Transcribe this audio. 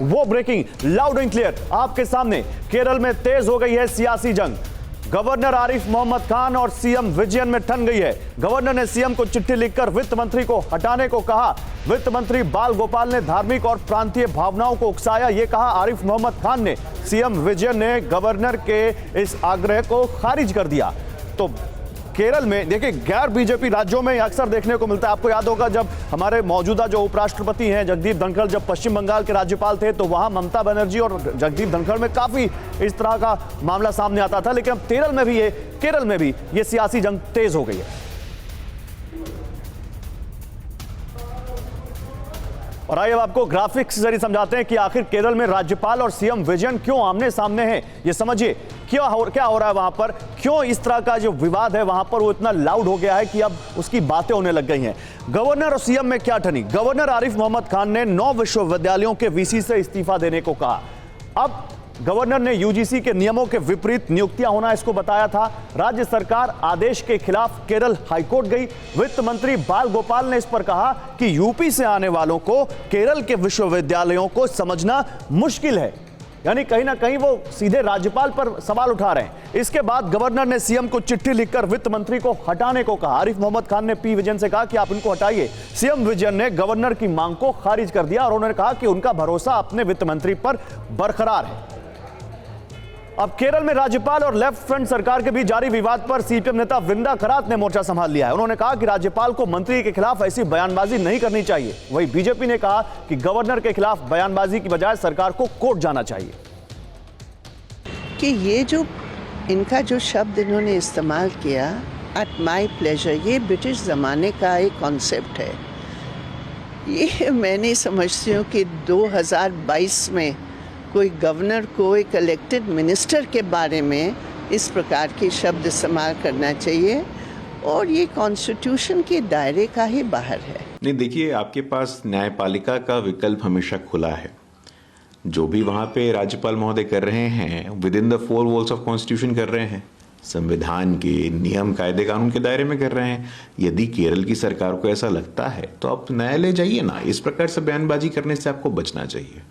वो breaking loud and clear आपके सामने। केरल में तेज हो गई है सियासी जंग। गवर्नर आरिफ मोहम्मद खान और सीएम विजयन में ठन गई है। गवर्नर ने सीएम को चिट्ठी लिखकर वित्त मंत्री को हटाने को कहा। वित्त मंत्री बाल गोपाल ने धार्मिक और प्रांतीय भावनाओं को उकसाया। यह कहा आरिफ मोहम्मद खान ने। सीएम विजयन ने गवर्नर के इस आग्रह को खारिज कर दिया। तो केरल में देखिए, गैर बीजेपी राज्यों में अक्सर देखने को मिलता है। आपको याद होगा जब हमारे मौजूदा जो उपराष्ट्रपति हैं जगदीप धनखड़ जब पश्चिम बंगाल के राज्यपाल थे, तो वहां ममता बनर्जी और जगदीप धनखड़ में काफी इस तरह का मामला सामने आता था। लेकिन अब केरल में भी ये सियासी जंग तेज हो गई है। और आइए अब आपको ग्राफिक्स जरिए समझाते हैं कि आखिर केरल में राज्यपाल और सीएम विजयन क्यों आमने सामने हैं। ये समझिए क्या हो रहा है वहां पर, क्यों इस तरह का जो विवाद है वहां पर वो इतना लाउड हो गया है कि अब उसकी बातें होने लग गई हैं। गवर्नर और सीएम में क्या ठनी। गवर्नर आरिफ मोहम्मद खान ने 9 विश्वविद्यालयों के वीसी से इस्तीफा देने को कहा। अब गवर्नर ने यूजीसी के नियमों के विपरीत नियुक्तियां होना इसको बताया था। राज्य सरकार आदेश के खिलाफ केरल हाईकोर्ट गई। वित्त मंत्री बाल गोपाल ने इस पर कहा कि यूपी से आने वालों को केरल के विश्वविद्यालयों को समझना मुश्किल है। यानी कहीं ना कहीं वो सीधे राज्यपाल पर सवाल उठा रहे हैं। इसके बाद गवर्नर ने सीएम को चिट्ठी लिखकर वित्त मंत्री को हटाने को कहा। आरिफ मोहम्मद खान ने पी विजयन से कहा कि आप इनको हटाइए। सीएम विजयन ने गवर्नर की मांग को खारिज कर दिया और उन्होंने कहा कि उनका भरोसा अपने वित्त मंत्री पर बरकरार है। अब केरल में राज्यपाल और लेफ्ट फ्रंट सरकार के बीच जारी विवाद पर सीपीएम नेता वृंदा करात ने मोर्चा संभाल लिया है। उन्होंने कहा कि राज्यपाल को मंत्री के खिलाफ ऐसी बयानबाजी नहीं करनी चाहिए। वहीं बीजेपी ने कहा कि गवर्नर के खिलाफ बयानबाजी की बजाय सरकार को कोर्ट जाना चाहिए। कि ये जो इनका जो शब्द इन्होंने इस्तेमाल किया, एट माई प्लेजर, ये ब्रिटिश ज़माने का एक कॉन्सेप्ट है। ये मैं नहीं समझती हूँ कि 2022 में कोई गवर्नर को एक इलेक्टेड मिनिस्टर के बारे में इस प्रकार के शब्द इस्तेमाल करना चाहिए, और ये कॉन्स्टिट्यूशन के दायरे का ही बाहर है। नहीं, देखिए, आपके पास न्यायपालिका का विकल्प हमेशा खुला है। जो भी वहाँ पे राज्यपाल महोदय कर रहे हैं with in the 4 walls of constitution कर रहे हैं, संविधान के नियम कायदे कानून के दायरे में कर रहे हैं। यदि केरल की सरकार को ऐसा लगता है तो आप न्यायालय जाइए ना। इस प्रकार से बयानबाजी करने से आपको बचना चाहिए।